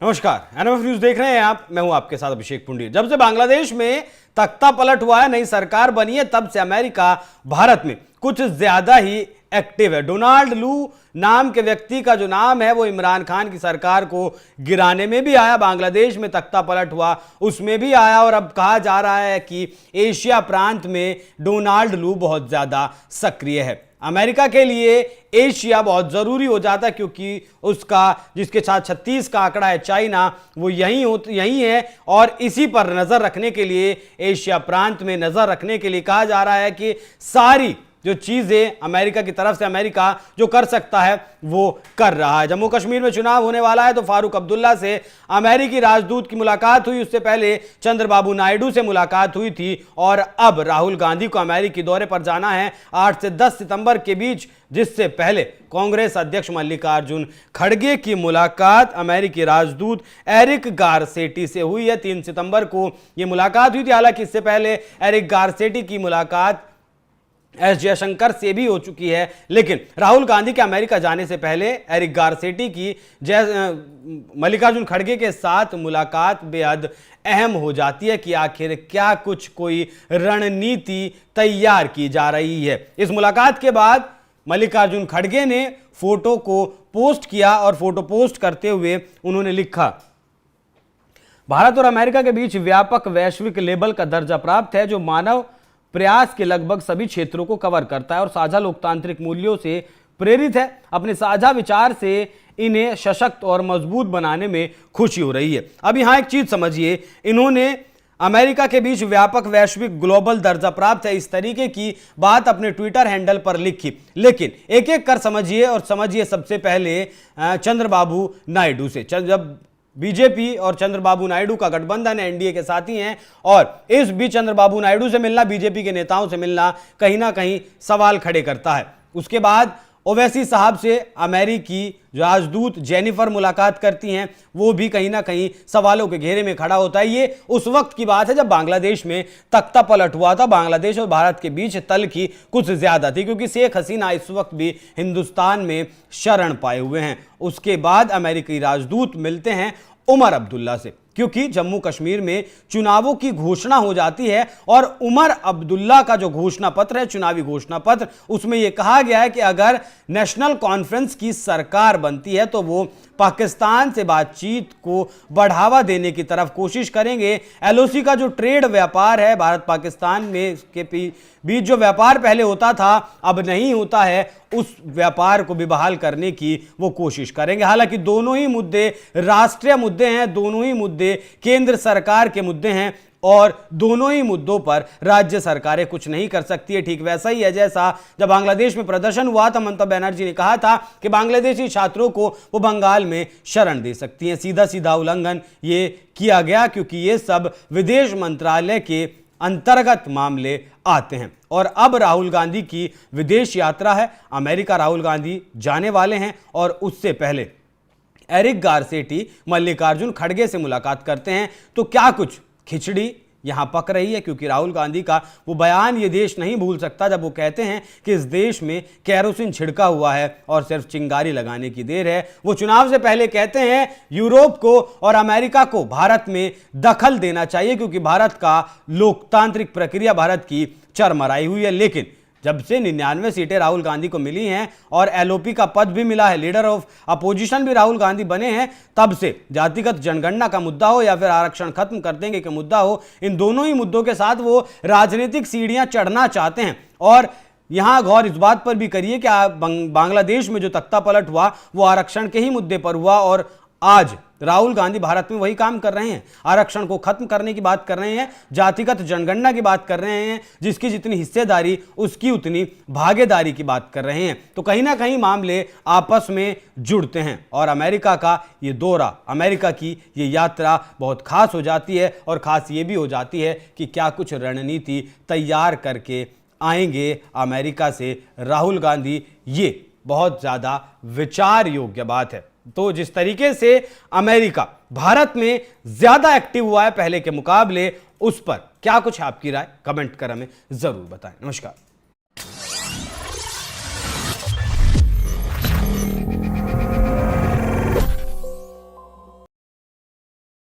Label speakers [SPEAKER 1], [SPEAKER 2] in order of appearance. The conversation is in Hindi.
[SPEAKER 1] नमस्कार, एनएमएफ न्यूज देख रहे हैं आप। मैं हूं आपके साथ अभिषेक पुंडी। जब से बांग्लादेश में तख्ता पलट हुआ है, नई सरकार बनी है, तब से अमेरिका भारत में कुछ ज्यादा ही एक्टिव है। डोनाल्ड लू नाम के व्यक्ति का जो नाम है वो इमरान खान की सरकार को गिराने में भी आया, बांग्लादेश में तख्ता पलट हुआ उसमें भी आया, और अब कहा जा रहा है कि एशिया प्रांत में डोनाल्ड लू बहुत ज्यादा सक्रिय है। अमेरिका के लिए एशिया बहुत जरूरी हो जाता है, क्योंकि उसका जिसके साथ 36 का आंकड़ा है चाइना, वो यही है, और इसी पर नजर रखने के लिए, एशिया प्रांत में नजर रखने के लिए कहा जा रहा है कि सारी जो चीजें अमेरिका की तरफ से अमेरिका जो कर सकता है वो कर रहा है। जम्मू कश्मीर में चुनाव होने वाला है, तो फारूक अब्दुल्ला से अमेरिकी राजदूत की मुलाकात हुई। उससे पहले चंद्रबाबू नायडू से मुलाकात हुई थी, और अब राहुल गांधी को अमेरिकी दौरे पर जाना है 8 से 10 सितंबर के बीच, जिससे पहले कांग्रेस अध्यक्ष मल्लिकार्जुन खड़गे की मुलाकात अमेरिकी राजदूत एरिक गारसेटी से हुई है। 3 सितंबर को यह मुलाकात हुई थी। हालांकि इससे पहले एरिक गारसेटी की मुलाकात एस जयशंकर से भी हो चुकी है, लेकिन राहुल गांधी के अमेरिका जाने से पहले एरिक गारसेटी की मल्लिकार्जुन खड़गे के साथ मुलाकात बेहद अहम हो जाती है कि आखिर क्या कुछ कोई रणनीति तैयार की जा रही है। इस मुलाकात के बाद मल्लिकार्जुन खड़गे ने फोटो को पोस्ट किया, और फोटो पोस्ट करते हुए उन्होंने लिखा, भारत और अमेरिका के बीच व्यापक वैश्विक लेवल का दर्जा प्राप्त है, जो मानव प्रयास के लगभग सभी क्षेत्रों को कवर करता है और साझा लोकतांत्रिक मूल्यों से प्रेरित है। अपने साझा विचार से इन्हें सशक्त और मजबूत बनाने में खुशी हो रही है। अब यहां एक चीज समझिए, इन्होंने अमेरिका के बीच व्यापक वैश्विक ग्लोबल दर्जा प्राप्त है, इस तरीके की बात अपने ट्विटर हैंडल पर लिखी, लेकिन एक एक कर समझिए, और समझिए सबसे पहले चंद्रबाबू नायडू से। जब बीजेपी और चंद्रबाबू नायडू का गठबंधन है, एनडीए के साथी हैं, और इस बीच चंद्रबाबू नायडू से मिलना, बीजेपी के नेताओं से मिलना कहीं ना कहीं सवाल खड़े करता है। उसके बाद ओवैसी साहब से अमेरिकी राजदूत जेनिफर मुलाकात करती हैं, वो भी कहीं ना कहीं सवालों के घेरे में खड़ा होता है। ये उस वक्त की बात है जब बांग्लादेश में तख्ता पलट हुआ था। बांग्लादेश और भारत के बीच तलखी कुछ ज्यादा थी, क्योंकि शेख हसीना इस वक्त भी हिंदुस्तान में शरण पाए हुए हैं। उसके बाद अमेरिकी राजदूत मिलते हैं उमर अब्दुल्ला से, क्योंकि जम्मू कश्मीर में चुनावों की घोषणा हो जाती है, और उमर अब्दुल्ला का जो घोषणा पत्र है, चुनावी घोषणा पत्र, उसमें यह कहा गया है कि अगर नेशनल कॉन्फ्रेंस की सरकार बनती है तो वो पाकिस्तान से बातचीत को बढ़ावा देने की तरफ कोशिश करेंगे। एलओसी का जो ट्रेड व्यापार है, भारत पाकिस्तान में के बीच जो व्यापार पहले होता था अब नहीं होता है, उस व्यापार को भी बहाल करने की वो कोशिश करेंगे। हालांकि दोनों ही मुद्दे राष्ट्रीय मुद्दे हैं, दोनों ही मुद्दे केंद्र सरकार के मुद्दे हैं, और दोनों ही मुद्दों पर राज्य सरकारें कुछ नहीं कर सकती है। ठीक वैसा ही है जैसा जब बांग्लादेश में प्रदर्शन हुआ था, ममता बनर्जी ने कहा था कि बांग्लादेशी छात्रों को वो बंगाल में शरण दे सकती हैं। सीधा सीधा उल्लंघन ये किया गया, क्योंकि ये सब विदेश मंत्रालय के अंतर्गत मामले आते हैं। और अब राहुल गांधी की विदेश यात्रा है, अमेरिका राहुल गांधी जाने वाले हैं, और उससे पहले एरिक गारसेटी मल्लिकार्जुन खड़गे से मुलाकात करते हैं। तो क्या कुछ खिचड़ी यहां पक रही है, क्योंकि राहुल गांधी का वो बयान ये देश नहीं भूल सकता जब वो कहते हैं कि इस देश में केरोसिन छिड़का हुआ है और सिर्फ चिंगारी लगाने की देर है। वो चुनाव से पहले कहते हैं यूरोप को और अमेरिका को भारत में दखल देना चाहिए, क्योंकि भारत का लोकतांत्रिक प्रक्रिया भारत की चरमराई हुई है। लेकिन जब से 99 सीटें राहुल गांधी को मिली हैं और एलओपी का पद भी मिला है, लीडर ऑफ अपोजिशन भी राहुल गांधी बने हैं, तब से जातिगत जनगणना का मुद्दा हो या फिर आरक्षण खत्म कर देंगे का मुद्दा हो, इन दोनों ही मुद्दों के साथ वो राजनीतिक सीढ़ियां चढ़ना चाहते हैं। और यहां गौर इस बात पर भी करिए कि बांग्लादेश में जो तख्ता पलट हुआ वो आरक्षण के ही मुद्दे पर हुआ, और आज राहुल गांधी भारत में वही काम कर रहे हैं, आरक्षण को खत्म करने की बात कर रहे हैं, जातिगत जनगणना की बात कर रहे हैं, जिसकी जितनी हिस्सेदारी उसकी उतनी भागीदारी की बात कर रहे हैं। तो कहीं ना कहीं मामले आपस में जुड़ते हैं, और अमेरिका का ये दौरा, अमेरिका की ये यात्रा बहुत खास हो जाती है, और खास ये भी हो जाती है कि क्या कुछ रणनीति तैयार करके आएंगे अमेरिका से राहुल गांधी। ये बहुत ज़्यादा विचार योग्य बात है। तो जिस तरीके से अमेरिका भारत में ज्यादा एक्टिव हुआ है पहले के मुकाबले, उस पर क्या कुछ है आपकी राय, कमेंट कर हमें जरूर बताएं। नमस्कार।